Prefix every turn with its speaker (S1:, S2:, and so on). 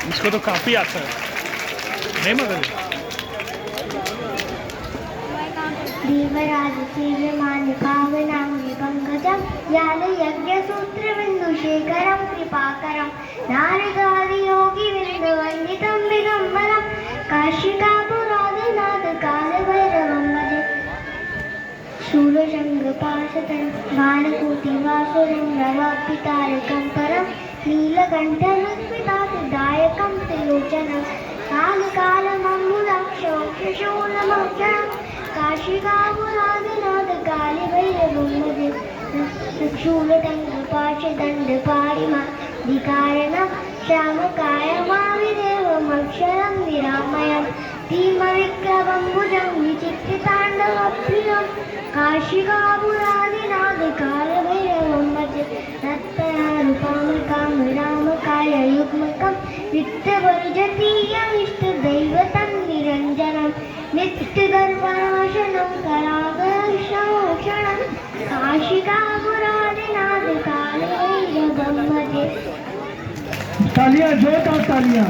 S1: इसको तो काफी आता है नहीं मगर
S2: देवराज सेव्यमान पावनांगी पंकजं याल यज्ञ सूत्र बिंदु शेखरं कृपाकरं नारदादि योगी बिंदु वंदितं दिगंबरं काशिकापुरादिनाथ काल भैरवं भजे शूलशंग पाशतं भानुकूटि वासुरं नवापितारकं परं नीलकण्ठनुस्मितादायकं त्रिलोचनं कालकालमम्बुदाक्षोक्षशूलमक्षरं काशिकापुरादिनाथ काल भैरवं भजे शूलदण्ड पाशदण्ड पाणिमाधिकारणं श्यामकायमाविदेवमक्षरं निरामयं भीमविक्रमं भुजं विचित्रताण्डवप्रियं काशिकापुरादिनाथ काल भैरवं भजे रत्नरूपामकं रामकाययुग्मकं नित्यवर्जतीयमिष्टदैवतं निरञ्जनं नित्यदर्पणाशनं करागशोषणं काशिकापुरादिनाथ काल भैरवं भजे।
S3: तालियां जोरदार तालियां।